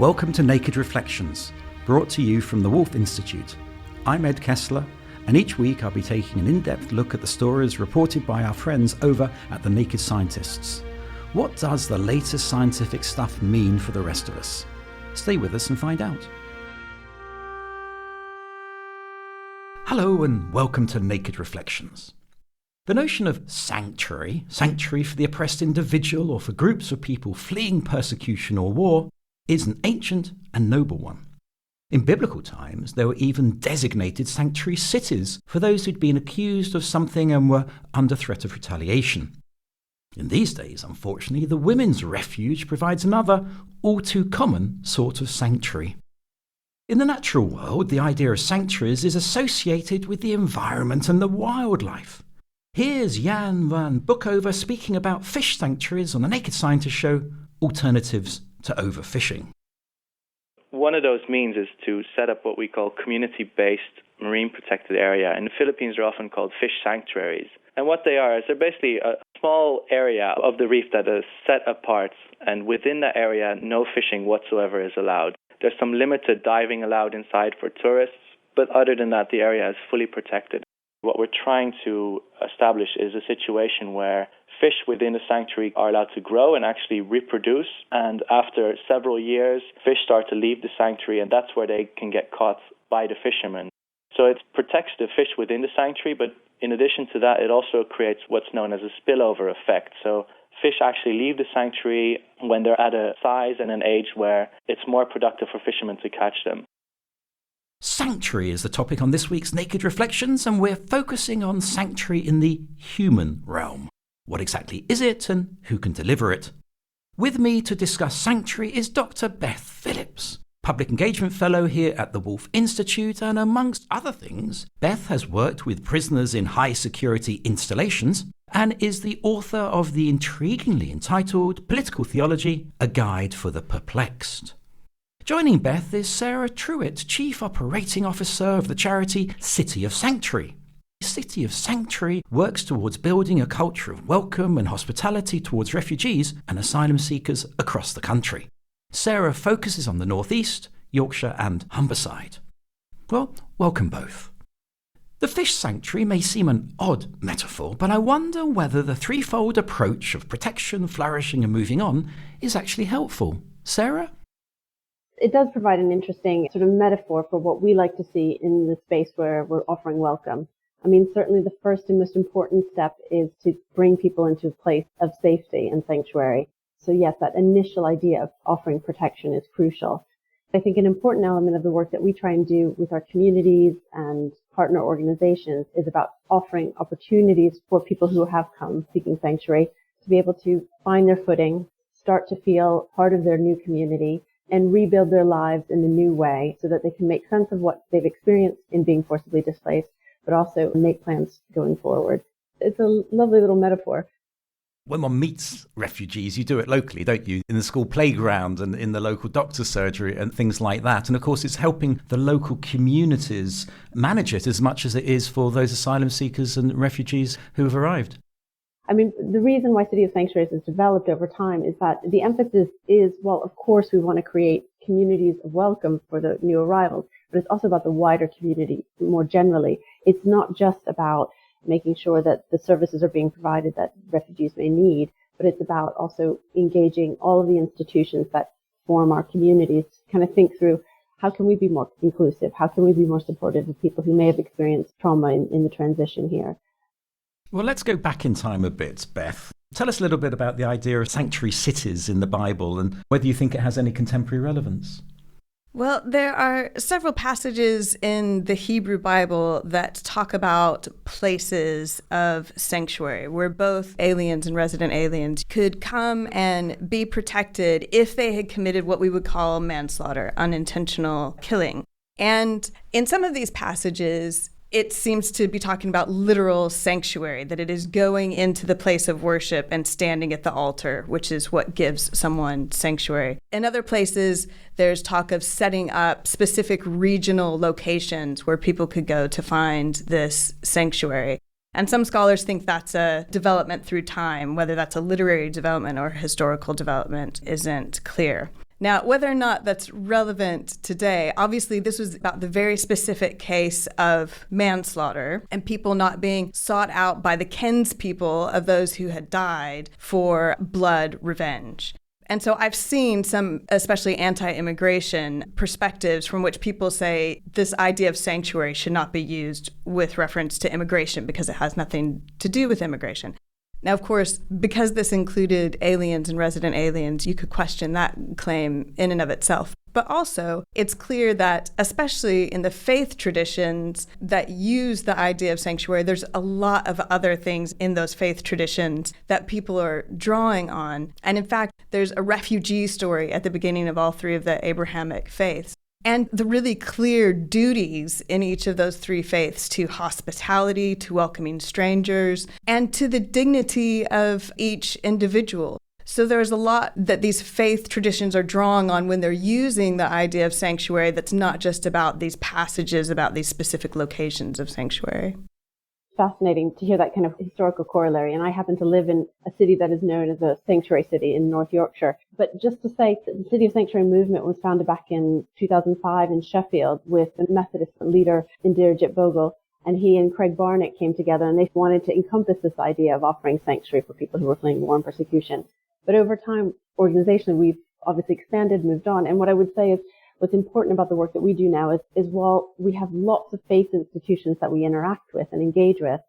Welcome to Naked Reflections, brought to you from the Woolf Institute. I'm Ed Kessler, and each week I'll be taking an in-depth look at the stories reported by our friends over at the Naked Scientists. What does the latest scientific stuff mean for the rest of us? Stay with us and find out. Hello and welcome to Naked Reflections. The notion of sanctuary for the oppressed individual or for groups of people fleeing persecution or war, is an ancient and noble one. In biblical times, there were even designated sanctuary cities for those who'd been accused of something and were under threat of retaliation. In these days, unfortunately, the women's refuge provides another, all too common sort of sanctuary. In the natural world, the idea of sanctuaries is associated with the environment and the wildlife. Here's Jan van Bookover speaking about fish sanctuaries on the Naked Scientist show, Alternatives to Overfishing. One of those means is to set up what we call community-based marine protected area. In the Philippines, they're often called fish sanctuaries. And what they are is they're basically a small area of the reef that is set apart, and within that area, no fishing whatsoever is allowed. There's some limited diving allowed inside for tourists, but other than that, the area is fully protected. What we're trying to establish is a situation where fish within the sanctuary are allowed to grow and actually reproduce, and after several years, fish start to leave the sanctuary, and that's where they can get caught by the fishermen. So it protects the fish within the sanctuary, but in addition to that, it also creates what's known as a spillover effect. So fish actually leave the sanctuary when they're at a size and an age where it's more productive for fishermen to catch them. Sanctuary is the topic on this week's Naked Reflections, and we're focusing on sanctuary in the human realm. What exactly is it and who can deliver it? With me to discuss sanctuary is Dr. Beth Phillips, Public Engagement Fellow here at the Woolf Institute, and amongst other things, Beth has worked with prisoners in high security installations and is the author of the intriguingly entitled Political Theology, A Guide for the Perplexed. Joining Beth is Sarah Truitt, Chief Operating Officer of the charity City of Sanctuary. City of Sanctuary works towards building a culture of welcome and hospitality towards refugees and asylum seekers across the country. Sarah focuses on the North East, Yorkshire and Humberside. Well, welcome both. The fish sanctuary may seem an odd metaphor, but I wonder whether the threefold approach of protection, flourishing and moving on is actually helpful. Sarah? It does provide an interesting sort of metaphor for what we like to see in the space where we're offering welcome. I mean, certainly the first and most important step is to bring people into a place of safety and sanctuary. So yes, that initial idea of offering protection is crucial. I think an important element of the work that we try and do with our communities and partner organizations is about offering opportunities for people who have come seeking sanctuary to be able to find their footing, start to feel part of their new community, and rebuild their lives in a new way so that they can make sense of what they've experienced in being forcibly displaced, but also make plans going forward. It's a lovely little metaphor. When one meets refugees, you do it locally, don't you? In the school playground and in the local doctor's surgery and things like that. And of course, it's helping the local communities manage it as much as it is for those asylum seekers and refugees who have arrived. I mean, the reason why City of Sanctuaries has developed over time is that the emphasis is, well, of course, we want to create communities of welcome for the new arrivals, but it's also about the wider community more generally. It's not just about making sure that the services are being provided that refugees may need, but it's about also engaging all of the institutions that form our communities to kind of think through how can we be more inclusive? How can we be more supportive of people who may have experienced trauma in the transition here? Well, let's go back in time a bit, Beth. Tell us a little bit about the idea of sanctuary cities in the Bible and whether you think it has any contemporary relevance. Well, there are several passages in the Hebrew Bible that talk about places of sanctuary where both aliens and resident aliens could come and be protected if they had committed what we would call manslaughter, unintentional killing. And in some of these passages, it seems to be talking about literal sanctuary, that it is going into the place of worship and standing at the altar, which is what gives someone sanctuary. In other places, there's talk of setting up specific regional locations where people could go to find this sanctuary. And some scholars think that's a development through time. Whether that's a literary development or historical development isn't clear. Now, whether or not that's relevant today, obviously this was about the very specific case of manslaughter and people not being sought out by the kinspeople of those who had died for blood revenge. And so I've seen some, especially anti-immigration perspectives from which people say this idea of sanctuary should not be used with reference to immigration because it has nothing to do with immigration. Now, of course, because this included aliens and resident aliens, you could question that claim in and of itself. But also, it's clear that, especially in the faith traditions that use the idea of sanctuary, there's a lot of other things in those faith traditions that people are drawing on. And in fact, there's a refugee story at the beginning of all three of the Abrahamic faiths. And the really clear duties in each of those three faiths to hospitality, to welcoming strangers, and to the dignity of each individual. So there's a lot that these faith traditions are drawing on when they're using the idea of sanctuary that's not just about these passages about these specific locations of sanctuary. Fascinating to hear that kind of historical corollary. And I happen to live in a city that is known as a sanctuary city in North Yorkshire. But just to say, the City of Sanctuary movement was founded back in 2005 in Sheffield with a Methodist leader, Indirjit Bogle. And he and Craig Barnett came together and they wanted to encompass this idea of offering sanctuary for people who were fleeing war and persecution. But over time, organizationally, we've obviously expanded, moved on. And what I would say is what's important about the work that we do now is while we have lots of faith institutions that we interact with and engage with,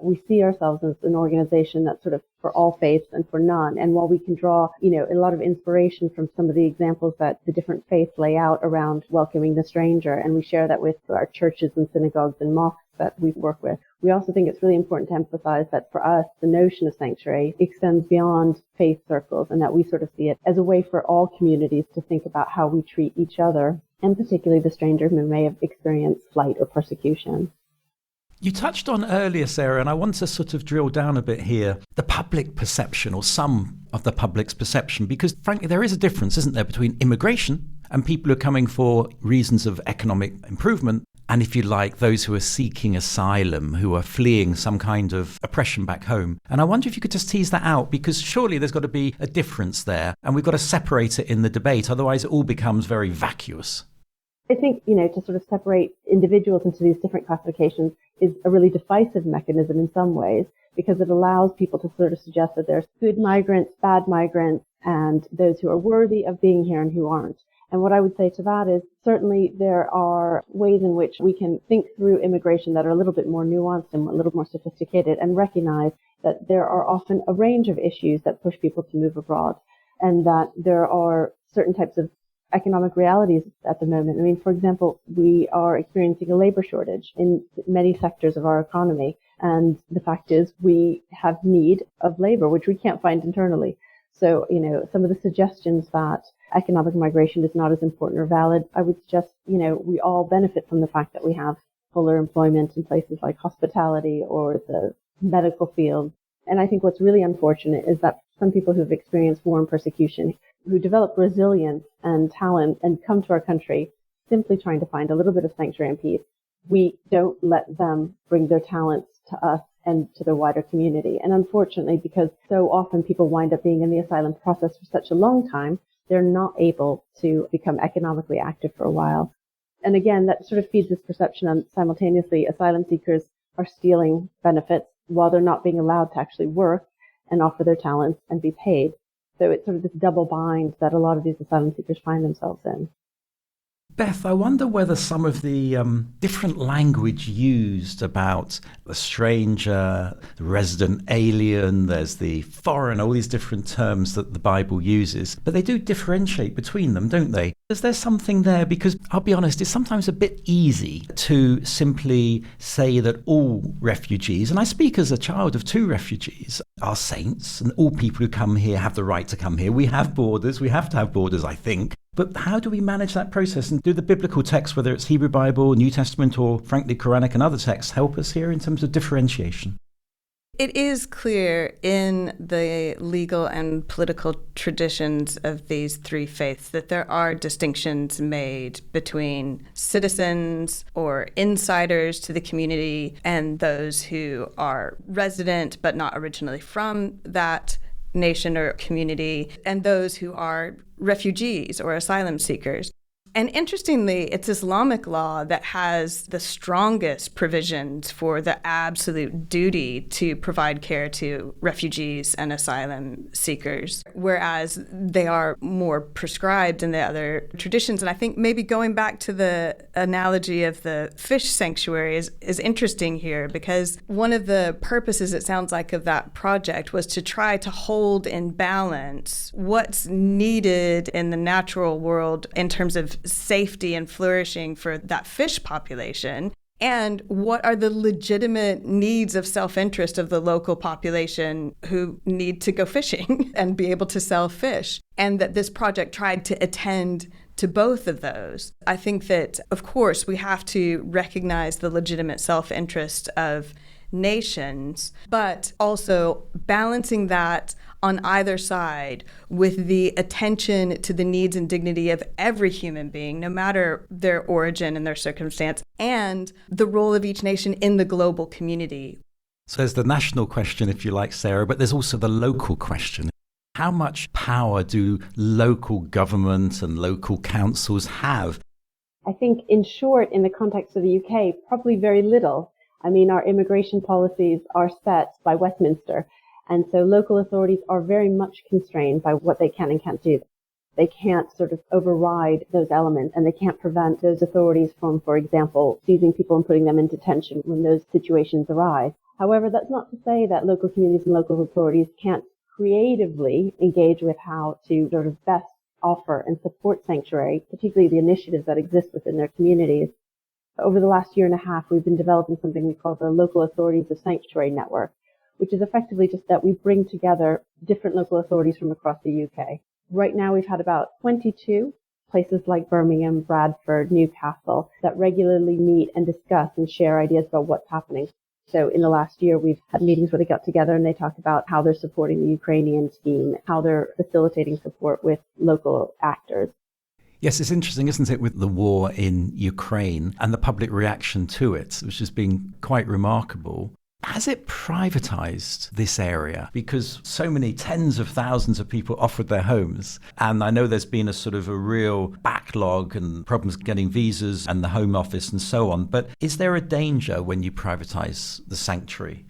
we see ourselves as an organization that's sort of for all faiths and for none. And while we can draw, a lot of inspiration from some of the examples that the different faiths lay out around welcoming the stranger, and we share that with our churches and synagogues and mosques that we work with, we also think it's really important to emphasize that for us, the notion of sanctuary extends beyond faith circles, and that we sort of see it as a way for all communities to think about how we treat each other, and particularly the stranger who may have experienced flight or persecution. You touched on earlier, Sarah, and I want to sort of drill down a bit here, the public perception, or some of the public's perception, because frankly, there is a difference, isn't there, between immigration and people who are coming for reasons of economic improvement, and if you like, those who are seeking asylum, who are fleeing some kind of oppression back home. And I wonder if you could just tease that out, because surely there's got to be a difference there, and we've got to separate it in the debate, otherwise it all becomes very vacuous. I think, to sort of separate individuals into these different classifications is a really divisive mechanism in some ways, because it allows people to sort of suggest that there's good migrants, bad migrants, and those who are worthy of being here and who aren't. And what I would say to that is certainly there are ways in which we can think through immigration that are a little bit more nuanced and a little more sophisticated, and recognize that there are often a range of issues that push people to move abroad, and that there are certain types of economic realities at the moment. I mean, for example, we are experiencing a labor shortage in many sectors of our economy. And the fact is we have need of labor, which we can't find internally. So, some of the suggestions that economic migration is not as important or valid, I would suggest, we all benefit from the fact that we have fuller employment in places like hospitality or the medical field. And I think what's really unfortunate is that some people who've experienced war and persecution, who develop resilience and talent and come to our country simply trying to find a little bit of sanctuary and peace, we don't let them bring their talents to us and to the wider community. And unfortunately, because so often people wind up being in the asylum process for such a long time, they're not able to become economically active for a while. And again, that sort of feeds this perception on simultaneously asylum seekers are stealing benefits while they're not being allowed to actually work and offer their talents and be paid. So it's sort of this double bind that a lot of these asylum seekers find themselves in. Beth, I wonder whether some of the different language used about the stranger, the resident alien, there's the foreign, all these different terms that the Bible uses, but they do differentiate between them, don't they? Is there something there? Because I'll be honest, it's sometimes a bit easy to simply say that all refugees, and I speak as a child of two refugees, are saints, and all people who come here have the right to come here. We have borders, we have to have borders, I think. But how do we manage that process? And do the biblical texts, whether it's Hebrew Bible, New Testament, or frankly Quranic and other texts, help us here in terms of differentiation? It is clear in the legal and political traditions of these three faiths that there are distinctions made between citizens or insiders to the community and those who are resident but not originally from that nation or community and those who are refugees or asylum seekers. And interestingly, it's Islamic law that has the strongest provisions for the absolute duty to provide care to refugees and asylum seekers, whereas they are more prescribed in the other traditions. And I think maybe going back to the analogy of the fish sanctuary is interesting here, because one of the purposes, it sounds like, of that project was to try to hold in balance what's needed in the natural world in terms of safety and flourishing for that fish population, and what are the legitimate needs of self-interest of the local population who need to go fishing and be able to sell fish. And that this project tried to attend to both of those. I think that, of course, we have to recognize the legitimate self-interest of nations, but also balancing that on either side with the attention to the needs and dignity of every human being, no matter their origin and their circumstance, and the role of each nation in the global community. So there's the national question, if you like, Sarah, but there's also the local question. How much power do local government and local councils have? I think, in short, in the context of the UK, probably very little. I mean, our immigration policies are set by Westminster. And so local authorities are very much constrained by what they can and can't do. They can't sort of override those elements, and they can't prevent those authorities from, for example, seizing people and putting them in detention when those situations arise. However, that's not to say that local communities and local authorities can't creatively engage with how to sort of best offer and support sanctuary, particularly the initiatives that exist within their communities. Over the last year and a half, we've been developing something we call the Local Authorities of Sanctuary Network, which is effectively just that we bring together different local authorities from across the UK. Right now, we've had about 22 places like Birmingham, Bradford, Newcastle that regularly meet and discuss and share ideas about what's happening. So in the last year, we've had meetings where they got together and they talk about how they're supporting the Ukrainian scheme, how they're facilitating support with local actors. Yes, it's interesting, isn't it, with the war in Ukraine and the public reaction to it, which has been quite remarkable. Has it privatized this area? Because so many tens of thousands of people offered their homes. And I know there's been a sort of a real backlog and problems getting visas and the Home Office and so on. But is there a danger when you privatize the sanctuary?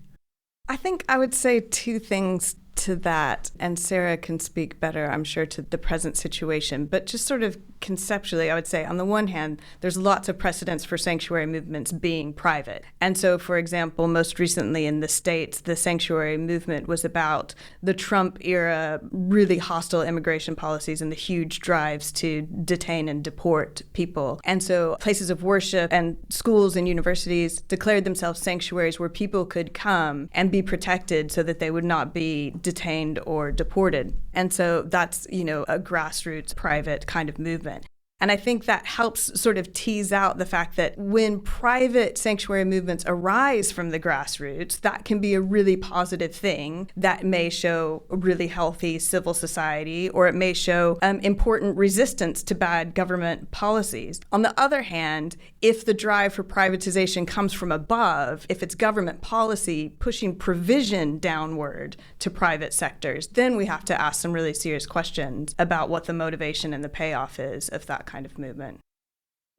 I think I would say two things to that, and Sarah can speak better, I'm sure, to the present situation. But just sort of conceptually, I would say, on the one hand, there's lots of precedents for sanctuary movements being private. And so, for example, most recently in the States, the sanctuary movement was about the Trump-era really hostile immigration policies and the huge drives to detain and deport people. And so places of worship and schools and universities declared themselves sanctuaries where people could come and be protected so that they would not be detained or deported. And so that's, a grassroots private kind of movement. And I think that helps sort of tease out the fact that when private sanctuary movements arise from the grassroots, that can be a really positive thing that may show a really healthy civil society, or it may show important resistance to bad government policies. On the other hand, if the drive for privatization comes from above, if it's government policy pushing provision downward to private sectors, then we have to ask some really serious questions about what the motivation and the payoff is of that kind of movement.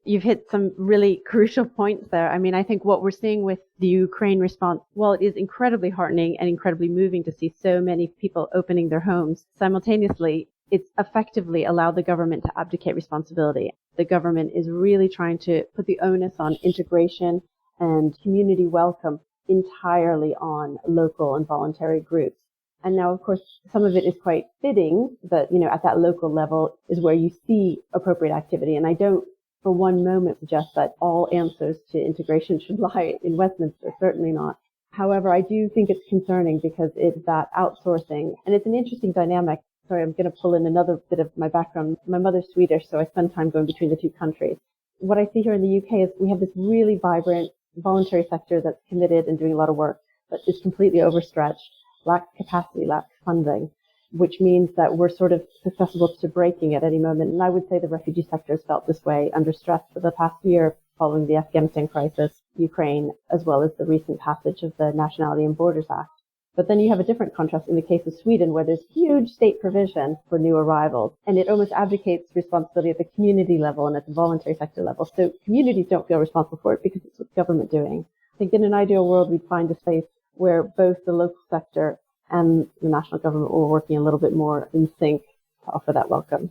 You've hit some really crucial points there. I mean, I think what we're seeing with the Ukraine response, while it is incredibly heartening and incredibly moving to see so many people opening their homes, simultaneously, it's effectively allowed the government to abdicate responsibility. The government is really trying to put the onus on integration and community welcome entirely on local and voluntary groups. And now, of course, some of it is quite fitting that, at that local level is where you see appropriate activity. And I don't for one moment suggest that all answers to integration should lie in Westminster, certainly not. However, I do think it's concerning because it's that outsourcing, and it's an interesting dynamic. Sorry, I'm going to pull in another bit of my background. My mother's Swedish, so I spend time going between the two countries. What I see here in the UK is we have this really vibrant voluntary sector that's committed and doing a lot of work, but is completely overstretched, lacks capacity, lacks funding, which means that we're sort of susceptible to breaking at any moment. And I would say the refugee sector has felt this way under stress for the past year following the Afghanistan crisis, Ukraine, as well as the recent passage of the Nationality and Borders Act. But then you have a different contrast in the case of Sweden, where there's huge state provision for new arrivals, and it almost abdicates responsibility at the community level and at the voluntary sector level. So communities don't feel responsible for it because it's what the government doing. I think in an ideal world, we'd find a space where both the local sector and the national government were working a little bit more in sync to offer that welcome.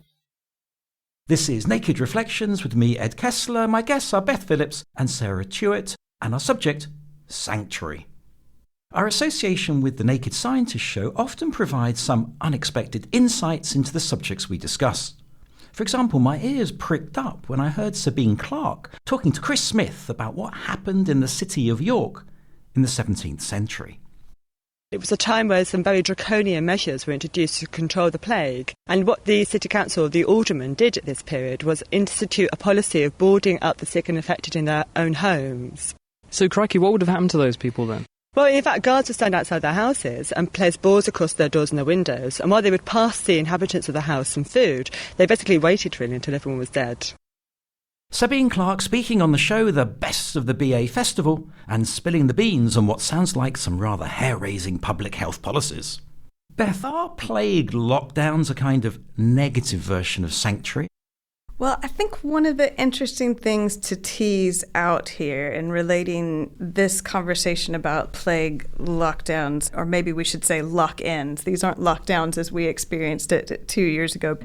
This is Naked Reflections with me, Ed Kessler. My guests are Beth Phillips and Sarah Tuitt, and our subject, sanctuary. Our association with the Naked Scientist show often provides some unexpected insights into the subjects we discuss. For example, my ears pricked up when I heard Sabine Clark talking to Chris Smith about what happened in the city of York in the 17th century. It was a time where some very draconian measures were introduced to control the plague, and what the City Council, the aldermen, did at this period was institute a policy of boarding up the sick and affected in their own homes. So, crikey, what would have happened to those people then? Well, in fact, guards would stand outside their houses and place boards across their doors and their windows, and while they would pass the inhabitants of the house some food, they basically waited really until everyone was dead. Sabine Clark speaking on the show The Best of the BA Festival and spilling the beans on what sounds like some rather hair-raising public health policies. Beth, are plague lockdowns a kind of negative version of sanctuary? Well, I think one of the interesting things to tease out here in relating this conversation about plague lockdowns, or maybe we should say lock-ins, these aren't lockdowns as we experienced it 2 years ago,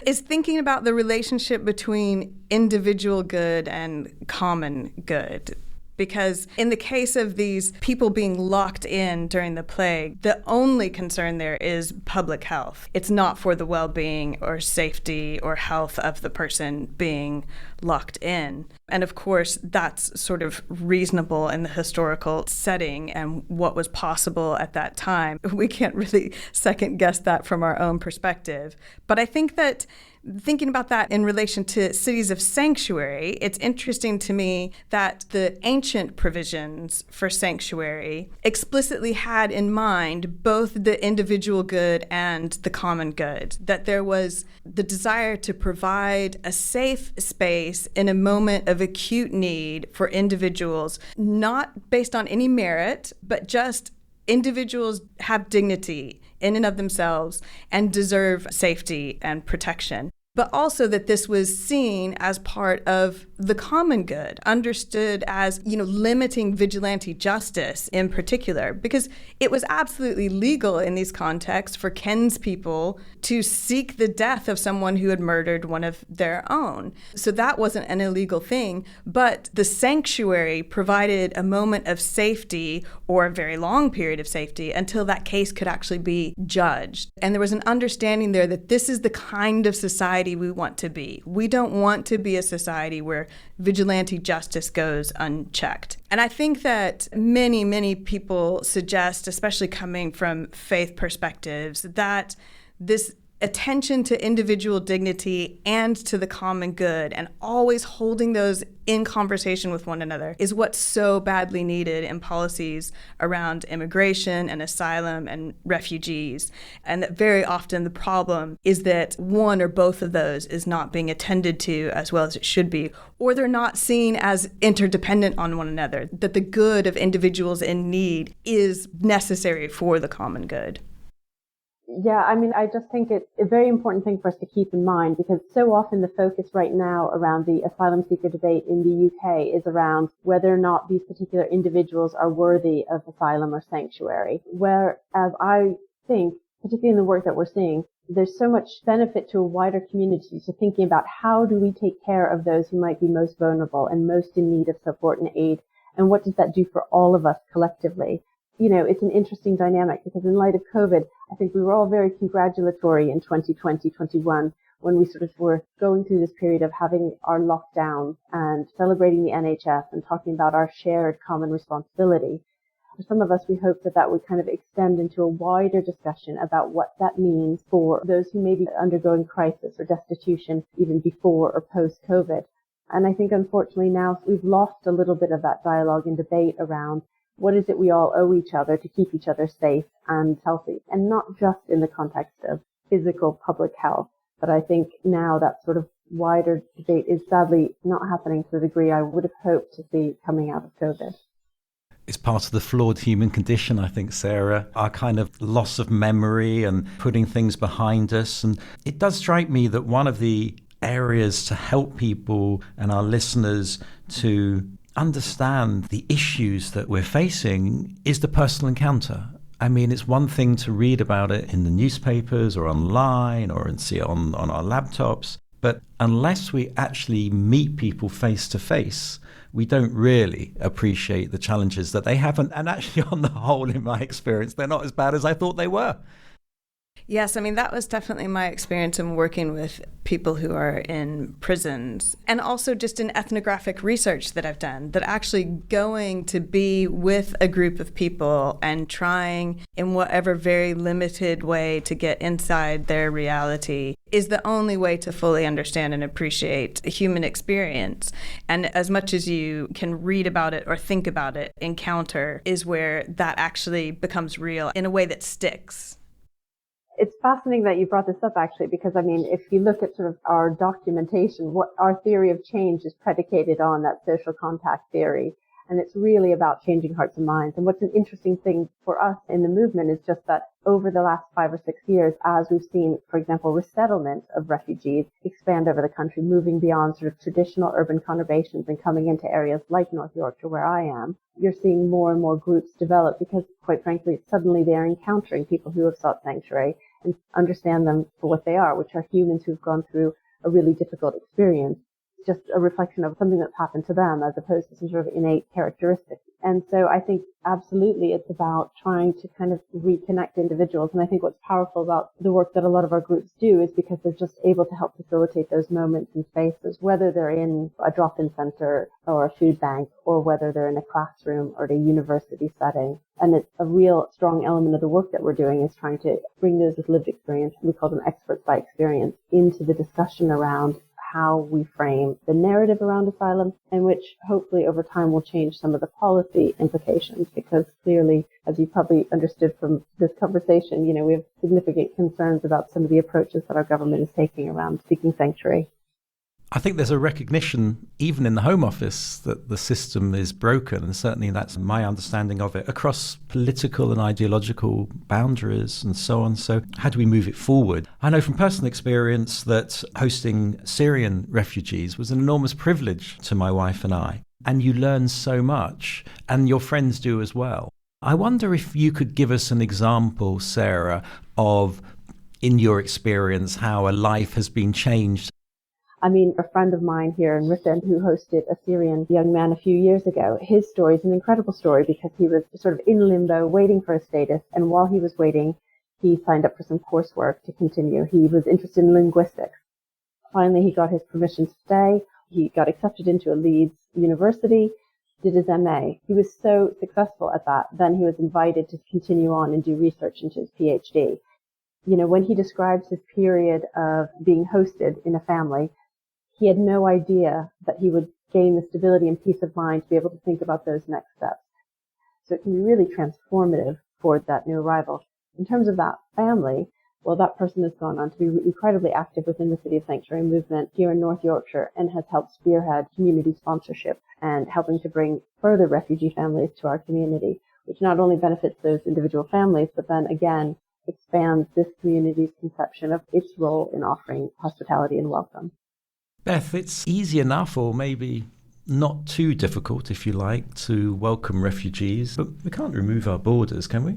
is thinking about the relationship between individual good and common good. Because in the case of these people being locked in during the plague, the only concern there is public health. It's not for the well-being or safety or health of the person being locked in. And of course, that's sort of reasonable in the historical setting and what was possible at that time. We can't really second guess that from our own perspective. But I think that thinking about that in relation to cities of sanctuary, it's interesting to me that the ancient provisions for sanctuary explicitly had in mind both the individual good and the common good, that there was the desire to provide a safe space in a moment of acute need for individuals, not based on any merit, but just individuals have dignity in and of themselves and deserve safety and protection. But also that this was seen as part of the common good, understood as, limiting vigilante justice in particular, because it was absolutely legal in these contexts for Ken's people to seek the death of someone who had murdered one of their own. So that wasn't an illegal thing, but the sanctuary provided a moment of safety or a very long period of safety until that case could actually be judged. And there was an understanding there that this is the kind of society we want to be. We don't want to be a society where vigilante justice goes unchecked. And I think that many, many people suggest, especially coming from faith perspectives, that this attention to individual dignity and to the common good and always holding those in conversation with one another is what's so badly needed in policies around immigration and asylum and refugees. And that very often the problem is that one or both of those is not being attended to as well as it should be, or they're not seen as interdependent on one another, that the good of individuals in need is necessary for the common good. Yeah, I just think it's a very important thing for us to keep in mind, because so often the focus right now around the asylum seeker debate in the UK is around whether or not these particular individuals are worthy of asylum or sanctuary. Whereas I think, particularly in the work that we're seeing, there's so much benefit to a wider community to thinking about how do we take care of those who might be most vulnerable and most in need of support and aid, and what does that do for all of us collectively? It's an interesting dynamic, because in light of COVID, I think we were all very congratulatory in 2020, 21, when we sort of were going through this period of having our lockdown and celebrating the NHS and talking about our shared common responsibility. For some of us, we hope that would kind of extend into a wider discussion about what that means for those who may be undergoing crisis or destitution even before or post-COVID. And I think, unfortunately, now we've lost a little bit of that dialogue and debate around what is it we all owe each other to keep each other safe and healthy, and not just in the context of physical public health. But I think now that sort of wider debate is sadly not happening to the degree I would have hoped to see coming out of COVID. It's part of the flawed human condition, I think, Sarah, our kind of loss of memory and putting things behind us. And it does strike me that one of the areas to help people and our listeners to understand the issues that we're facing is the personal encounter. I mean, it's one thing to read about it in the newspapers or online or see it on our laptops, but unless we actually meet people face to face, we don't really appreciate the challenges that they have. And actually, on the whole, in my experience, they're not as bad as I thought they were. Yes, I mean, that was definitely my experience in working with people who are in prisons, and also just in ethnographic research that I've done, that actually going to be with a group of people and trying in whatever very limited way to get inside their reality is the only way to fully understand and appreciate the human experience. And as much as you can read about it or think about it, encounter is where that actually becomes real in a way that sticks. It's fascinating that you brought this up, actually, because, I mean, if you look at sort of our documentation, what our theory of change is predicated on that social contact theory. And it's really about changing hearts and minds. And what's an interesting thing for us in the movement is just that over the last 5 or 6 years, as we've seen, for example, resettlement of refugees expand over the country, moving beyond sort of traditional urban conurbations and coming into areas like North Yorkshire, where I am, you're seeing more and more groups develop because, quite frankly, suddenly they're encountering people who have sought sanctuary and understand them for what they are, which are humans who've gone through a really difficult experience. It's just a reflection of something that's happened to them as opposed to some sort of innate characteristic. And so I think absolutely it's about trying to kind of reconnect individuals. And I think what's powerful about the work that a lot of our groups do is because they're just able to help facilitate those moments and spaces, whether they're in a drop-in center or a food bank, or whether they're in a classroom or at a university setting. And it's a real strong element of the work that we're doing is trying to bring those with lived experience, we call them experts by experience, into the discussion around how we frame the narrative around asylum, and which hopefully over time will change some of the policy implications, because clearly, as you probably understood from this conversation, we have significant concerns about some of the approaches that our government is taking around seeking sanctuary. I think there's a recognition, even in the Home Office, that the system is broken, and certainly that's my understanding of it, across political and ideological boundaries and so on. So how do we move it forward? I know from personal experience that hosting Syrian refugees was an enormous privilege to my wife and I, and you learn so much, and your friends do as well. I wonder if you could give us an example, Sarah, of, in your experience, how a life has been changed. I mean, a friend of mine here in Ruthin who hosted a Syrian young man a few years ago, his story is an incredible story because he was sort of in limbo waiting for a status. And while he was waiting, he signed up for some coursework to continue. He was interested in linguistics. Finally, he got his permission to stay. He got accepted into a Leeds university, did his MA. He was so successful at that. Then he was invited to continue on and do research into his PhD. When he describes his period of being hosted in a family, he had no idea that he would gain the stability and peace of mind to be able to think about those next steps. So it can be really transformative for that new arrival. In terms of that family, well, that person has gone on to be incredibly active within the City of Sanctuary movement here in North Yorkshire and has helped spearhead community sponsorship and helping to bring further refugee families to our community, which not only benefits those individual families, but then again expands this community's conception of its role in offering hospitality and welcome. Beth, it's easy enough, or maybe not too difficult, if you like, to welcome refugees, but we can't remove our borders, can we?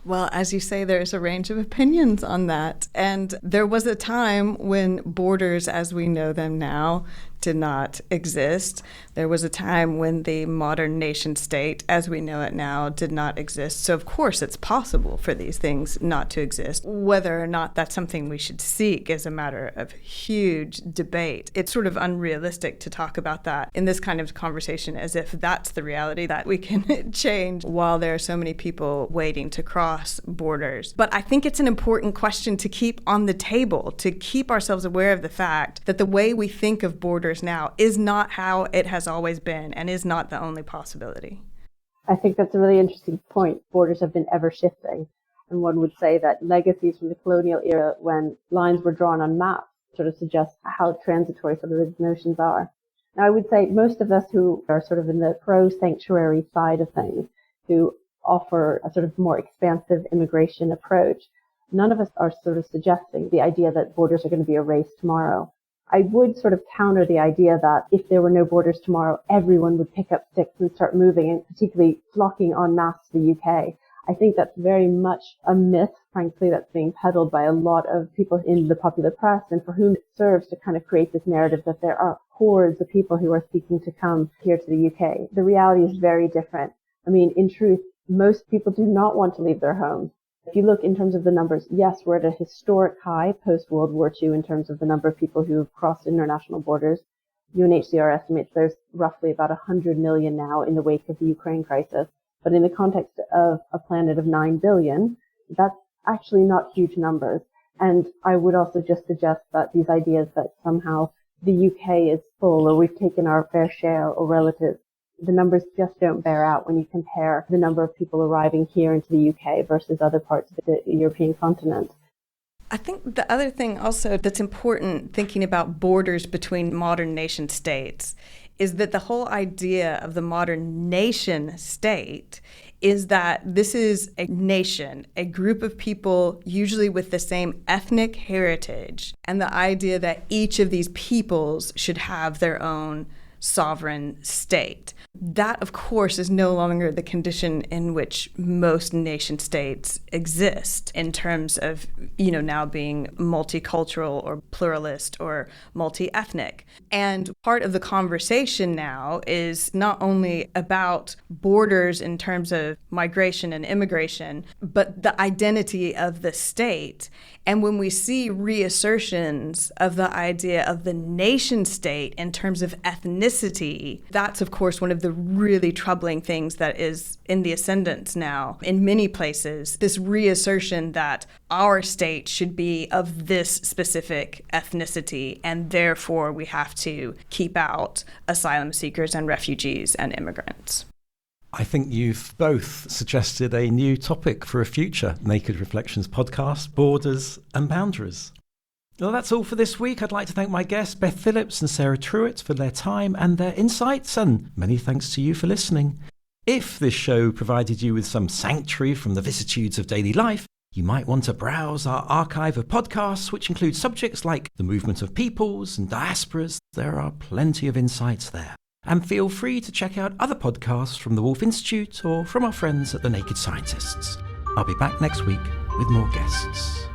Well, as you say, there's a range of opinions on that. And there was a time when borders, as we know them now, did not exist. There was a time when the modern nation state, as we know it now, did not exist. So, of course, it's possible for these things not to exist. Whether or not that's something we should seek is a matter of huge debate. It's sort of unrealistic to talk about that in this kind of conversation as if that's the reality that we can change while there are so many people waiting to cross borders. But I think it's an important question to keep on the table, to keep ourselves aware of the fact that the way we think of borders now is not how it has always been and is not the only possibility. I think that's a really interesting point. Borders have been ever shifting. And one would say that legacies from the colonial era, when lines were drawn on maps, sort of suggest how transitory some of these notions are. Now, I would say most of us who are sort of in the pro-sanctuary side of things, who offer a sort of more expansive immigration approach, none of us are sort of suggesting the idea that borders are going to be erased tomorrow. I would sort of counter the idea that if there were no borders tomorrow, everyone would pick up sticks and start moving, and particularly flocking en masse to the UK. I think that's very much a myth, frankly, that's being peddled by a lot of people in the popular press, and for whom it serves to kind of create this narrative that there are hordes of people who are seeking to come here to the UK. The reality is very different. I mean, in truth, most people do not want to leave their homes. If you look in terms of the numbers, yes, we're at a historic high post-World War II in terms of the number of people who have crossed international borders. UNHCR estimates there's roughly about 100 million now in the wake of the Ukraine crisis. But in the context of a planet of 9 billion, that's actually not huge numbers. And I would also just suggest that these ideas that somehow the UK is full or we've taken our fair share or relative, the numbers just don't bear out when you compare the number of people arriving here into the UK versus other parts of the European continent. I think the other thing also that's important thinking about borders between modern nation states is that the whole idea of the modern nation state is that this is a nation, a group of people usually with the same ethnic heritage, and the idea that each of these peoples should have their own sovereign state. That, of course, is no longer the condition in which most nation states exist in terms of, now being multicultural or pluralist or multi-ethnic. And part of the conversation now is not only about borders in terms of migration and immigration, but the identity of the state. And when we see reassertions of the idea of the nation state in terms of ethnicity, that's, of course, one of the really troubling things that is in the ascendance now in many places. This reassertion that our state should be of this specific ethnicity, and therefore we have to keep out asylum seekers and refugees and immigrants. I think you've both suggested a new topic for a future Naked Reflections podcast, borders and boundaries. Well, that's all for this week. I'd like to thank my guests, Beth Phillips and Sarah Truitt, for their time and their insights, and many thanks to you for listening. If this show provided you with some sanctuary from the vicissitudes of daily life, you might want to browse our archive of podcasts, which include subjects like the movement of peoples and diasporas. There are plenty of insights there. And feel free to check out other podcasts from the Woolf Institute or from our friends at the Naked Scientists. I'll be back next week with more guests.